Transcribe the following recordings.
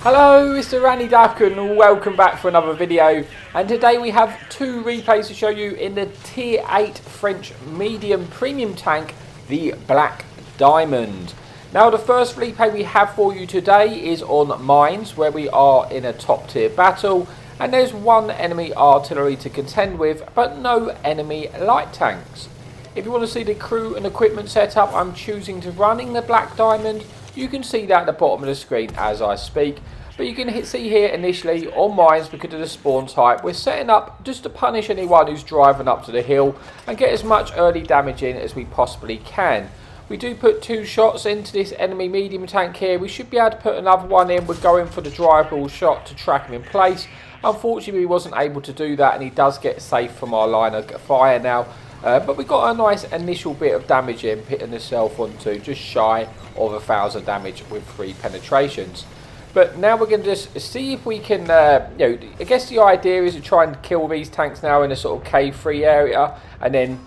Hello, it's Randy Duck and welcome back for another video, and today we have two replays to show you in the Tier 8 French medium premium tank, the Black Diamond. Now the first replay we have for you today is on mines, where we are in a top tier battle and there's one enemy artillery to contend with but no enemy light tanks. If you want to see the crew and equipment setup I'm choosing to running the Black Diamond, you can see that at the bottom of the screen as I speak. But you can see here initially on mines, because of the spawn type, we're setting up just to punish anyone who's driving up to the hill and get as much early damage in as we possibly can. We do put 2 shots into this enemy medium tank here. We should be able to put another one in. We're going for the drivable shot to track him in place. Unfortunately, we wasn't able to do that, and he does get safe from our line of fire now. But we got a nice initial bit of damage in, hitting himself onto just shy of 1,000 damage with 3 penetrations. But now we're going to just see if we can, I guess the idea is to try and kill these tanks now in a sort of cave-free area, and then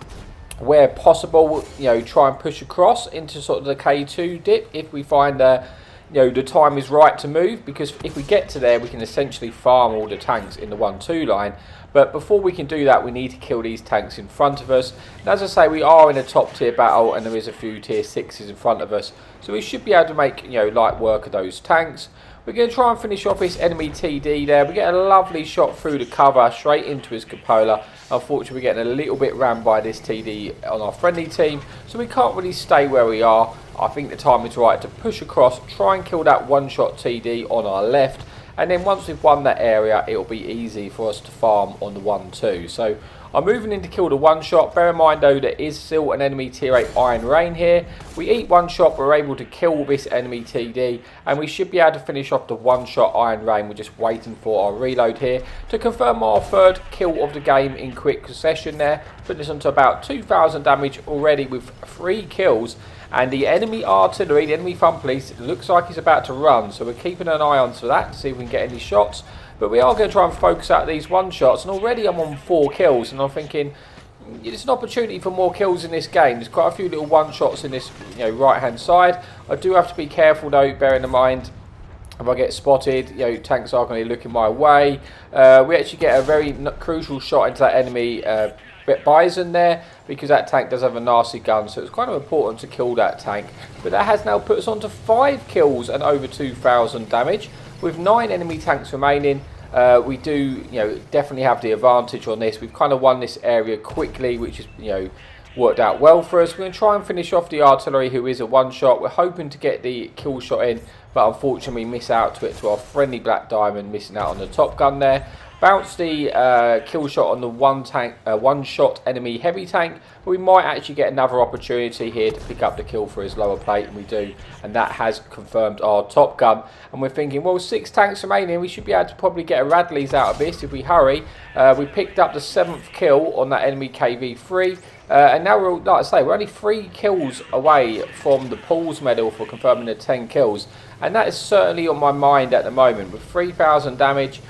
where possible, try and push across into sort of the K2 dip if we find, the time is right to move, because if we get to there, we can essentially farm all the tanks in the 1-2 line. But before we can do that, we need to kill these tanks in front of us. And as I say, we are in a top tier battle, and there is a few tier 6s in front of us, so we should be able to make, light work of those tanks. We're going to try and finish off this enemy TD there. We get a lovely shot through the cover straight into his cupola. Unfortunately, we're getting a little bit rammed by this TD on our friendly team, so we can't really stay where we are. I think the time is right to push across, try and kill that one-shot TD on our left, and then once we've won that area, it'll be easy for us to farm on the 1-2. So I'm moving in to kill the one-shot. Bear in mind though, there is still an enemy tier 8 Iron Rain here. We eat one shot, we're able to kill this enemy TD, and we should be able to finish off the one-shot Iron Rain. We're just waiting for our reload here to confirm our 3rd kill of the game in quick succession there. Putting this onto about 2,000 damage already with 3 kills. And the enemy artillery, the enemy fun police, looks like he's about to run. So we're keeping an eye on to that to see if we can get any shots. But we are going to try and focus out these one-shots. And already I'm on 4 kills. And I'm thinking, it's an opportunity for more kills in this game. There's quite a few little one-shots in this right-hand side. I do have to be careful though, bearing in mind, if I get spotted, tanks are going to be looking my way. We actually get a very crucial shot into that enemy Bison there, because that tank does have a nasty gun, so it's kind of important to kill that tank. But that has now put us on to 5 kills and over 2,000 damage with 9 enemy tanks remaining. We do definitely have the advantage on this. We've kind of won this area quickly, which is worked out well for us. We're going to try and finish off the artillery, who is a one-shot. We're hoping to get the kill shot in, but unfortunately miss out to it, to our friendly Black Diamond, missing out on the top gun there. Bounce the kill shot on the one-shot enemy heavy tank, but we might actually get another opportunity here to pick up the kill for his lower plate, and we do, and that has confirmed our top gun. And we're thinking, well, 6 tanks remaining, we should be able to probably get a Radley's out of this if we hurry. We picked up the 7th kill on that enemy KV3, and now we're, like I say, we're only 3 kills away from the Paul's medal for confirming the 10 kills, and that is certainly on my mind at the moment. With 3,000 damage,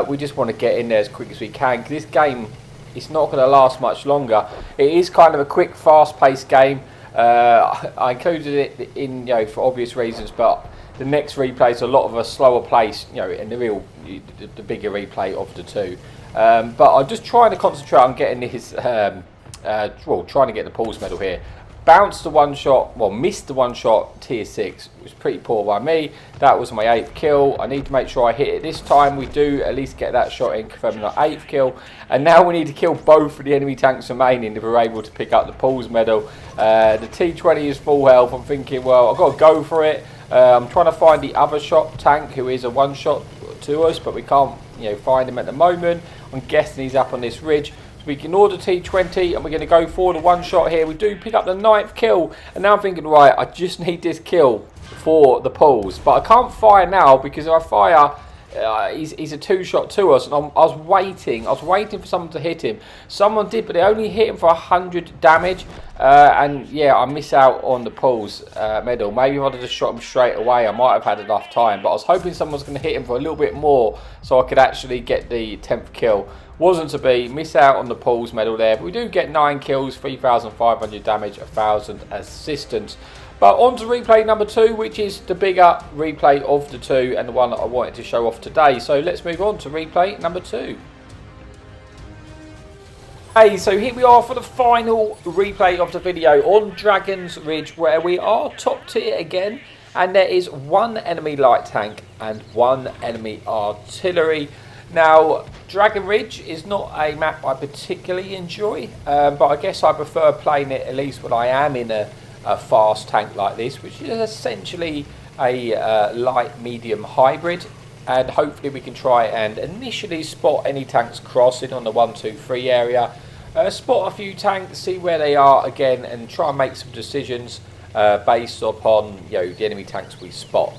we just want to get in there as quick as we can, because this game, it's not going to last much longer. It is kind of a quick, fast-paced game. I included it in, for obvious reasons, but the next replay is a lot of a slower pace, and the bigger replay of the 2. But I'm just trying to concentrate on getting his, trying to get the Paul's medal here. Bounced the one-shot, missed the one-shot tier 6. It was pretty poor by me. That was my 8th kill. I need to make sure I hit it this time. We do at least get that shot in, confirming our 8th kill. And now we need to kill both of the enemy tanks remaining if we're able to pick up the Paul's medal. The T20 is full health. I'm thinking, well, I've got to go for it. I'm trying to find the other shot tank, who is a one-shot to us, but we can't find him at the moment. I'm guessing he's up on this ridge. So we ignore the T20 and we're going to go for the one shot here. We do pick up the 9th kill, and now I'm thinking, right, I just need this kill for the Pauls. But I can't fire now, because if I fire, he's a 2-shot to us, and I was waiting for someone to hit him. Someone did, but they only hit him for 100 damage, and yeah, I miss out on the Paul's medal. Maybe if I'd have just shot him straight away, I might have had enough time, but I was hoping someone was going to hit him for a little bit more so I could actually get the 10th kill. Wasn't to be. Miss out on the Paul's medal there, but we do get 9 kills, 3,500 damage, 1,000 assistance. But on to replay number 2, which is the bigger replay of the two and the one that I wanted to show off today. So let's move on to replay number 2. Hey, so here we are for the final replay of the video on Dragon's Ridge, where we are top tier again, and there is one enemy light tank and one enemy artillery. Now, Dragon Ridge is not a map I particularly enjoy, but I guess I prefer playing it at least when I am in a fast tank like this, which is essentially a light medium hybrid. And hopefully we can try and initially spot any tanks crossing on the 1, 2, 3 area, spot a few tanks, see where they are again, and try and make some decisions based upon the enemy tanks we spot.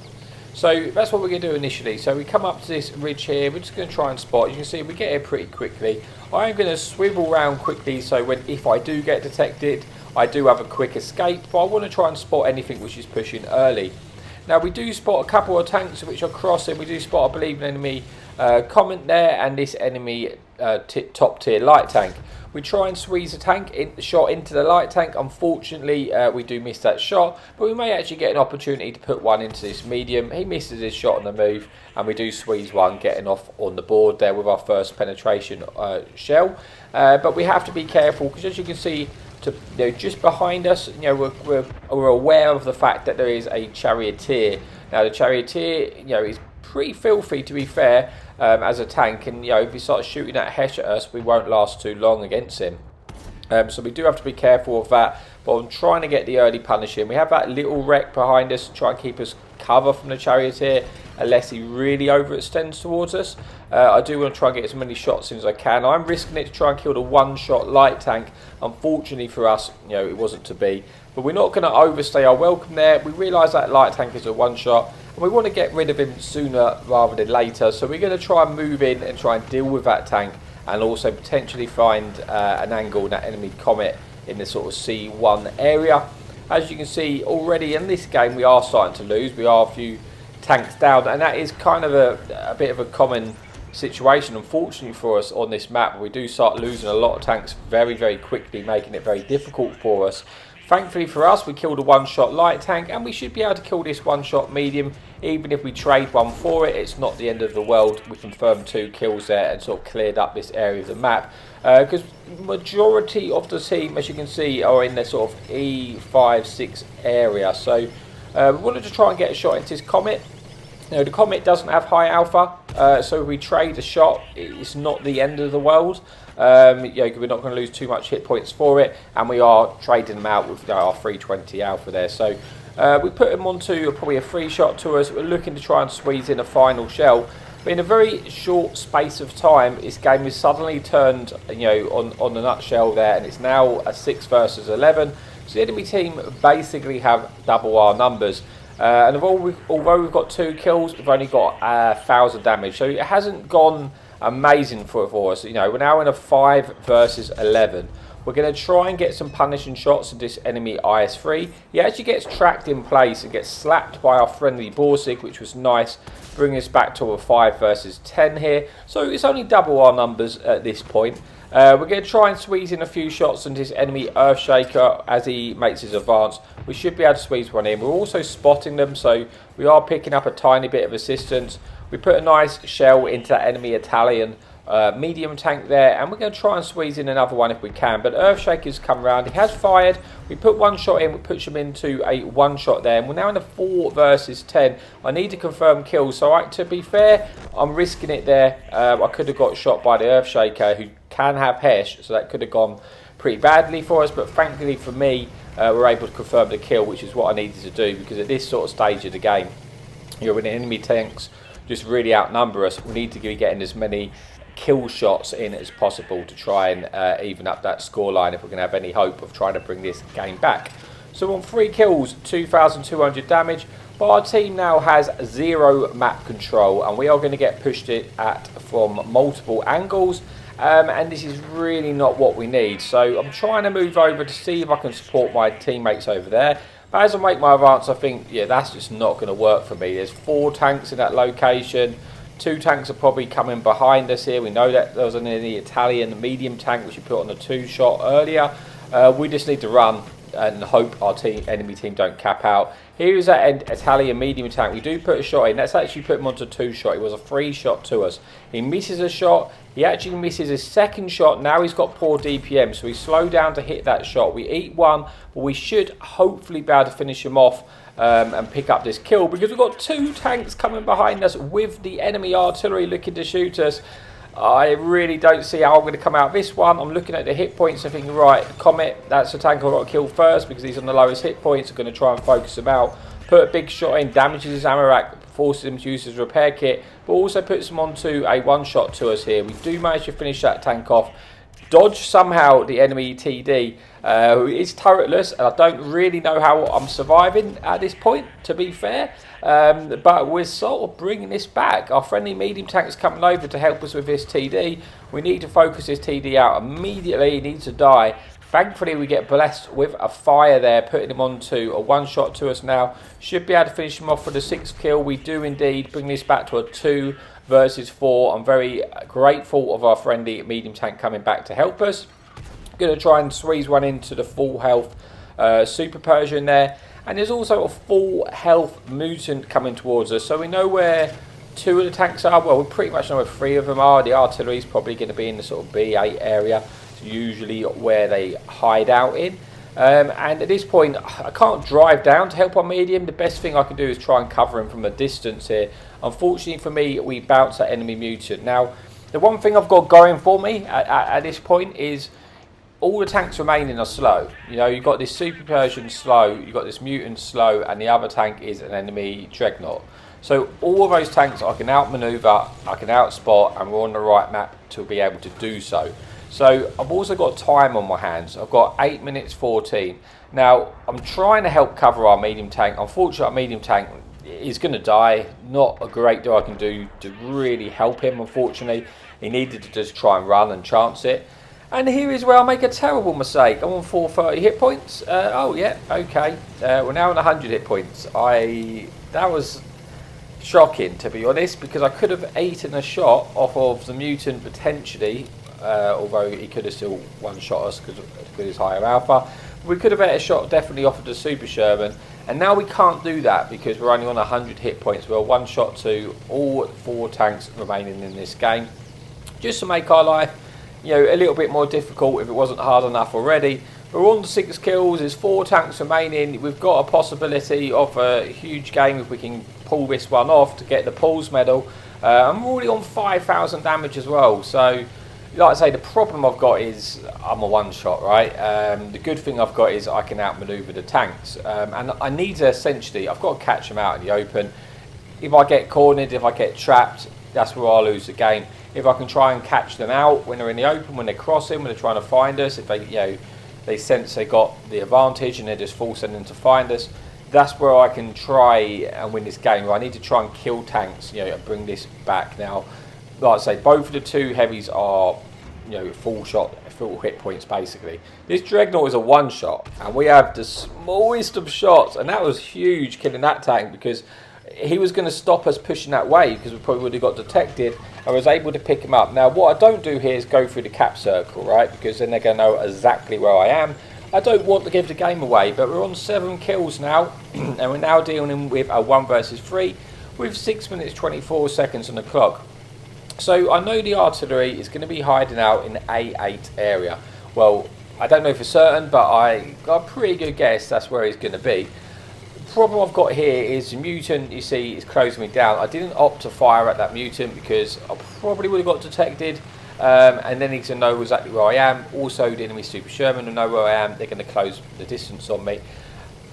So that's what we're going to do initially. So we come up to this ridge here, we're just going to try and spot. You can see we get here pretty quickly. I am going to swivel around quickly, so if I do get detected, I do have a quick escape, but I want to try and spot anything which is pushing early. Now we do spot a couple of tanks which are crossing. We do spot, I believe, an enemy comment there, and this enemy top tier light tank. We try and squeeze a shot into the light tank. Unfortunately, we do miss that shot, but we may actually get an opportunity to put one into this medium. He misses his shot on the move, and we do squeeze one, getting off on the board there with our first penetration shell. But we have to be careful, because as you can see, just behind us, we're aware of the fact that there is a charioteer. Now the charioteer, is pretty filthy, to be fair, as a tank, and if he starts shooting that Hesh at us, we won't last too long against him. So we do have to be careful of that. But I'm trying to get the early punish in. We have that little wreck behind us to try and keep us cover from the charioteer, unless he really overextends towards us. I do want to try and get as many shots in as I can. I'm risking it to try and kill the one-shot light tank. Unfortunately for us, it wasn't to be. But we're not going to overstay our welcome there. We realise that light tank is a one-shot, and we want to get rid of him sooner rather than later. So we're going to try and move in and try and deal with that tank, and also potentially find an angle in that enemy comet in the sort of C1 area. As you can see already in this game, we are starting to lose. We are a few tanks down, and that is kind of a bit of a common situation, unfortunately for us on this map. We do start losing a lot of tanks very, very quickly, making it very difficult for us. Thankfully for us, we killed a one-shot light tank, and we should be able to kill this one-shot medium. Even if we trade one for it, it's not the end of the world. We confirmed 2 kills there and sort of cleared up this area of the map. Because majority of the team, as you can see, are in the sort of E5, 6 area. So we wanted to try and get a shot into this comet. The comet doesn't have high alpha, so if we trade a shot, it's not the end of the world. We're not going to lose too much hit points for it, and we are trading them out with our 320 alpha there. So we put him onto probably a free shot to us. We're looking to try and squeeze in a final shell. But in a very short space of time, this game has suddenly turned, on the nutshell there, and it's now a 6 versus 11. So the enemy team basically have double our numbers. And although we've got 2 kills, we've only got 1,000 damage. So it hasn't gone amazing for us. We're now in a 5 versus 11. We're going to try and get some punishing shots of this enemy IS-3. He actually gets tracked in place and gets slapped by our friendly Borsig, which was nice, bringing us back to a 5 versus 10 here. So it's only double our numbers at this point. We're going to try and squeeze in a few shots into this enemy Earthshaker as he makes his advance. We should be able to squeeze one in. We're also spotting them, so we are picking up a tiny bit of assistance. We put a nice shell into that enemy Italian medium tank there, and we're going to try and squeeze in another one if we can. But Earthshaker's come round. He has fired. We put one shot in. We push him into a one shot there, and we're now in a 4 versus 10. I need to confirm kills. So to be fair, I'm risking it there. I could have got shot by the Earthshaker, who can have Hesh, so that could have gone pretty badly for us. But thankfully for me, we're able to confirm the kill, which is what I needed to do, because at this sort of stage of the game, when enemy tanks just really outnumber us, we need to be getting as many kill shots in as possible to try and even up that scoreline if we're going to have any hope of trying to bring this game back. So on 3 kills, 2,200 damage, but our team now has 0 map control, and we are going to get pushed at from multiple angles, and this is really not what we need. So I'm trying to move over to see if I can support my teammates over there. But as I make my advance, I think, that's just not going to work for me. There's 4 tanks in that location. 2 tanks are probably coming behind us here. We know that there was an Italian medium tank which we put on the 2 shot earlier. We just need to run. and hope our enemy team don't cap out. Here is that Italian medium tank. We do put a shot in. Let's actually put him onto 2-shot. It was a 3-shot to us. He misses a shot. He actually misses his second shot. Now he's got poor DPM, so we slow down to hit that shot. We eat one, but we should hopefully be able to finish him off and pick up this kill, because we've got 2 tanks coming behind us with the enemy artillery looking to shoot us. I really don't see how I'm going to come out this one. I'm looking at the hit points and thinking, right, Comet, that's the tank I've got to kill first because he's on the lowest hit points. I'm going to try and focus him out. Put a big shot in, damages his ammo rack, forces him to use his repair kit, but also puts him onto a 1-shot to us here. We do manage to finish that tank off. Dodge somehow the enemy TD, who is turretless, and I don't really know how I'm surviving at this point, to be fair. But we're sort of bringing this back. Our friendly medium tank is coming over to help us with this TD. We need to focus this TD out immediately. He needs to die. Thankfully, we get blessed with a fire there, putting him onto a 1-shot to us now. Should be able to finish him off for the 6th kill. We do indeed bring this back to a 2 versus 4. I'm very grateful of our friendly medium tank coming back to help us. Going to try and squeeze one into the full health Super Persian there. And there's also a full health mutant coming towards us. So we know where 2 of the tanks are. Well, we pretty much know where 3 of them are. The artillery is probably going to be in the sort of B8 area. It's usually where they hide out in. And at this point, I can't drive down to help our medium. The best thing I can do is try and cover him from a distance here. Unfortunately for me, we bounce that enemy mutant. Now, the one thing I've got going for me at this point is all the tanks remaining are slow. You know, you've got this Super Persian slow, you've got this mutant slow, and the other tank is an enemy dreadnought. So all of those tanks I can outmaneuver, I can outspot, and we're on the right map to be able to do so. So I've also got time on my hands. I've got 8 minutes 14. Now, I'm trying to help cover our medium tank. Unfortunately, our medium tank is going to die. Not a great deal I can do to really help him, unfortunately. He needed to just try and run and chance it. And here is where I make a terrible mistake. I'm on 430 hit points. Oh, yeah, okay. We're now on 100 hit points. That was shocking, to be honest, because I could have eaten a shot off of the mutant potentially, although he could have still 1-shot us because of his higher alpha. We could have had a shot definitely off of the Super Sherman, and now we can't do that because we're only on 100 hit points. We're 1-shot to all 4 tanks remaining in this game, just to make our life, you know, a little bit more difficult if it wasn't hard enough already. We're on to 6 kills, there's 4 tanks remaining. We've got a possibility of a huge game if we can pull this one off to get the Paul's medal. I'm already on 5,000 damage as well, so like I say, the problem I've got is I'm a 1-shot, right? The good thing I've got is I can outmaneuver the tanks, and I need to essentially, I've got to catch them out in the open. If I get cornered, if I get trapped, that's where I lose the game. If I can try and catch them out when they're in the open, when they're crossing, when they're trying to find us, if they, you know, they sense they got the advantage and they're just forcing them to find us, that's where I can try and win this game. I need to try and kill tanks, you know, and bring this back. Now, like I say, both of the 2 heavies are, you know, full hit points basically. This Dreadnought is a 1-shot, and we have the smallest of shots, and that was huge killing that tank because he was going to stop us pushing that way because we probably would have got detected. I was able to pick him up. Now, what I don't do here is go through the cap circle, right? Because then they're going to know exactly where I am. I don't want to give the game away, but we're on 7 kills now, and we're now dealing with a 1 versus 3 with 6 minutes 24 seconds on the clock. So I know the artillery is going to be hiding out in the A8 area. Well, I don't know for certain, but I got a pretty good guess that's where he's going to be. The problem I've got here is the mutant, you see, is closing me down. I didn't opt to fire at that mutant because I probably would have got detected, and then he's going to know exactly where I am. Also, the enemy Super Sherman will know where I am. They're going to close the distance on me.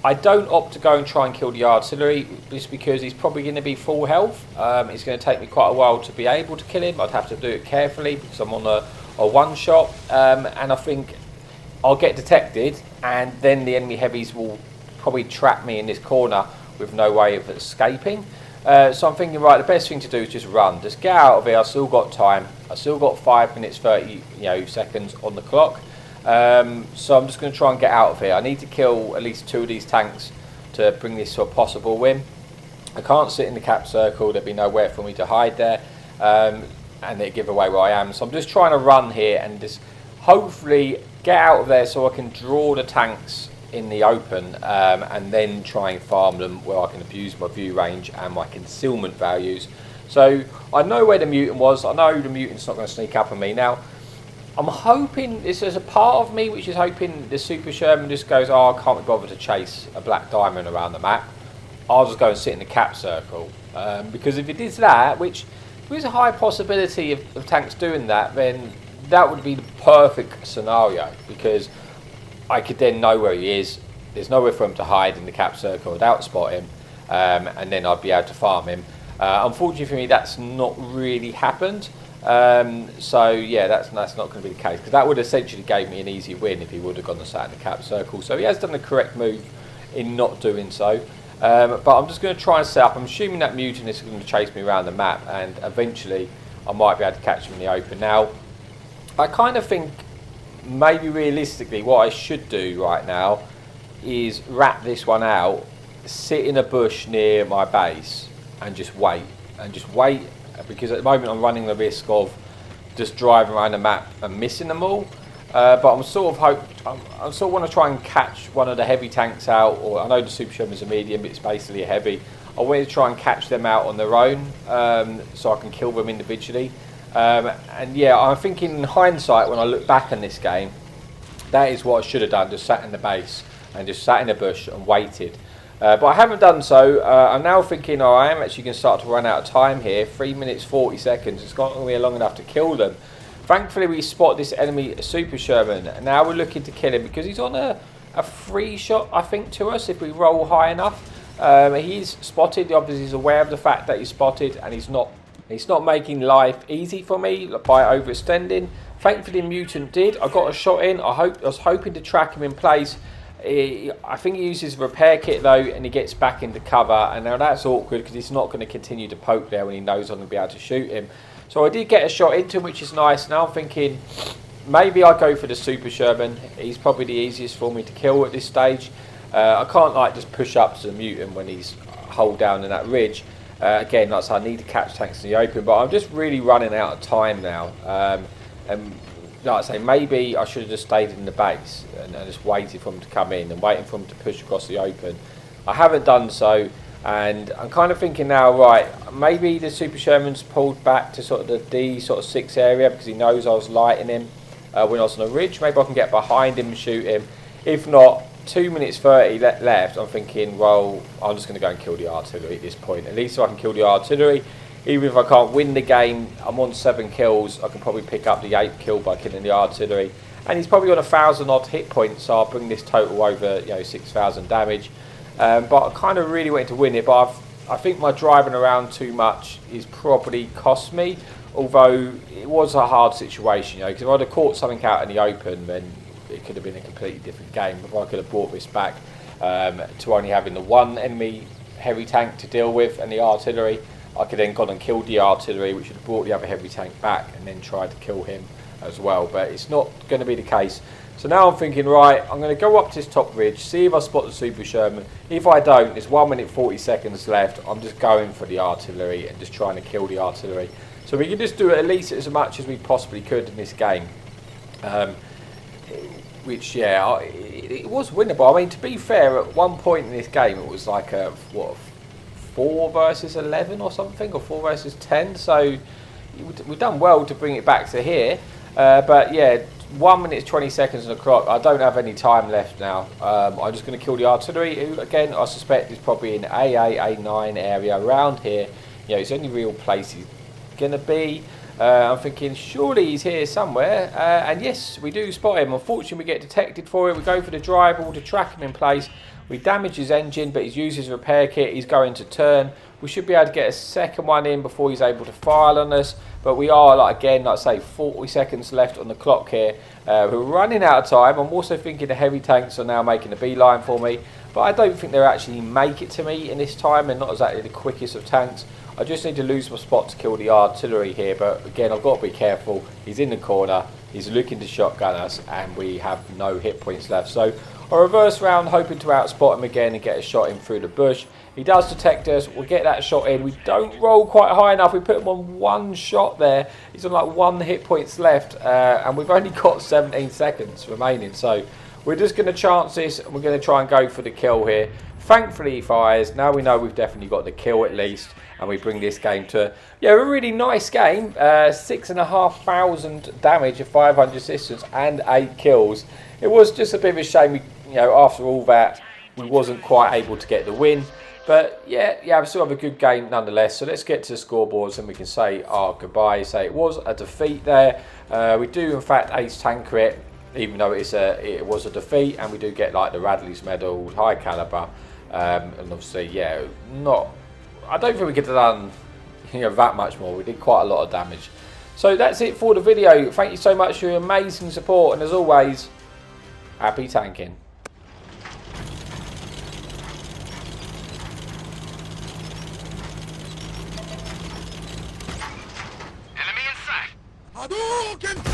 I don't opt to go and try and kill the artillery just because he's probably going to be full health. It's going to take me quite a while to be able to kill him. I'd have to do it carefully because I'm on a 1-shot, and I think I'll get detected, and then the enemy heavies will probably trap me in this corner with no way of escaping. So I'm thinking, right, the best thing to do is just run. Just get out of here. I've still got time. I've still got 5 minutes 30 seconds on the clock. So I'm just going to try and get out of here. I need to kill at least 2 of these tanks to bring this to a possible win. I can't sit in the cap circle. There'd be nowhere for me to hide there, and they give away where I am. So I'm just trying to run here and just hopefully get out of there so I can draw the tanks in the open and then try and farm them where I can abuse my view range and my concealment values. So I know where the mutant was. I know the mutant's not going to sneak up on me. Now, I'm hoping, there's a part of me which is hoping the Super Sherman just goes, oh, I can't be bothered to chase a black diamond around the map. I'll just go and sit in the cap circle. Because if it is that, which there is a high possibility of tanks doing that, then that would be the perfect scenario, because I could then know where he is. There's nowhere for him to hide in the cap circle without spot him, and then I'd be able to farm him. Unfortunately for me, that's not really happened. So yeah, that's not going to be the case, because that would essentially give me an easy win if he would have gone and sat in the cap circle. So he has done the correct move in not doing so. But I'm just going to try and set up. I'm assuming that mutant is going to chase me around the map, and eventually I might be able to catch him in the open. Now, I kind of think maybe realistically what I should do right now is wrap this one out, sit in a bush near my base and just wait. Because at the moment I'm running the risk of just driving around the map and missing them all. But I sort of want to try and catch one of the heavy tanks out, or I know the Super Sherman's a medium, but it's basically a heavy. I want to try and catch them out on their own, so I can kill them individually. And yeah, I'm thinking in hindsight, when I look back on this game, that is what I should have done, just sat in the base and just sat in the bush and waited. But I haven't done so. I'm now thinking, oh, I am actually going to start to run out of time here. 3 minutes 40 seconds. It's not going to be long enough to kill them. Thankfully, we spot this enemy Super Sherman. Now we're looking to kill him because he's on a free shot, I think, to us if we roll high enough. He's spotted. Obviously, he's aware of the fact that he's spotted, and he's not making life easy for me by overextending. Thankfully, Mutant did. I got a shot in. I was hoping to track him in place. I think he uses a repair kit though, and he gets back into cover. And now that's awkward because he's not going to continue to poke there when he knows I'm going to be able to shoot him. So I did get a shot into him, which is nice. Now I'm thinking maybe I go for the Super Sherman. He's probably the easiest for me to kill at this stage. I can't just push up to the Mutant when he's hold down in that ridge. Again, like I said, I need to catch tanks in the open, but I'm just really running out of time now. And like I say, maybe I should have just stayed in the base and just waited for him to come in and waiting for him to push across the open. I haven't done so, and I'm kind of thinking now, right, maybe the Super Sherman's pulled back to sort of the D6 area because he knows I was lighting him when I was on a ridge. Maybe I can get behind him and shoot him. If not, 2 minutes 30 left, I'm thinking, well, I'm just going to go and kill the artillery at this point. At least if I can kill the artillery, even if I can't win the game, I'm on 7 kills. I can probably pick up the 8th kill by killing the artillery. And he's probably on 1,000 odd hit points, so I'll bring this total over 6,000 damage. But I kind of really wanted to win it, but I think my driving around too much is probably cost me. Although it was a hard situation, because if I'd have caught something out in the open, then it could have been a completely different game. If I could have brought this back to only having the one enemy heavy tank to deal with and the artillery, I could then gone and killed the artillery, which would have brought the other heavy tank back, and then tried to kill him as well. But it's not going to be the case. So now I'm thinking, right, I'm going to go up to this top ridge, see if I spot the Super Sherman. If I don't, there's 1 minute 40 seconds left. I'm just going for the artillery and just trying to kill the artillery. So we can just do it at least as much as we possibly could in this game. Which, yeah, it was winnable. I mean, to be fair, at one point in this game, it was like a, 4 versus 11 or something, or 4 versus 10. So we've done well to bring it back to here. But yeah, 1 minute 20 seconds on the clock. I don't have any time left now. I'm just going to kill the artillery, who again I suspect is probably in A8, A9 area around here. It's the only real place he's going to be. I'm thinking surely he's here somewhere, and yes, we do spot him. Unfortunately, we get detected for it. We go for the drive ball to track him in place. We damage his engine, but he's used his repair kit. He's going to turn. We should be able to get a second one in before he's able to fire on us. But we are, like I say, 40 seconds left on the clock here. We're running out of time. I'm also thinking the heavy tanks are now making a beeline for me. But I don't think they'll actually make it to me in this time. They're not exactly the quickest of tanks. I just need to lose my spot to kill the artillery here. But again, I've got to be careful. He's in the corner. He's looking to shotgun us. And we have no hit points left. So I reverse round, hoping to outspot him again and get a shot in through the bush. He does detect us. We'll get that shot in. We don't roll quite high enough. We put him on 1 shot there. He's on like 1 hit points left. And we've only got 17 seconds remaining. So we're just going to chance this, and we're going to try and go for the kill here. Thankfully he fires. Now we know we've definitely got the kill at least, and we bring this game to a really nice game. 6,500 damage, 500 assistance, and 8 kills. It was just a bit of a shame, after all that, we wasn't quite able to get the win. But yeah, we still have a good game nonetheless. So let's get to the scoreboards and we can say our goodbye. Say it was a defeat there. We do in fact ace tanker it, even though it was a defeat, and we do get like the Radley's medal, high caliber, and obviously I don't think we could have done that much more. We did quite a lot of damage. So that's it for the video. Thank you so much for your amazing support, and as always, happy tanking. Hadouken!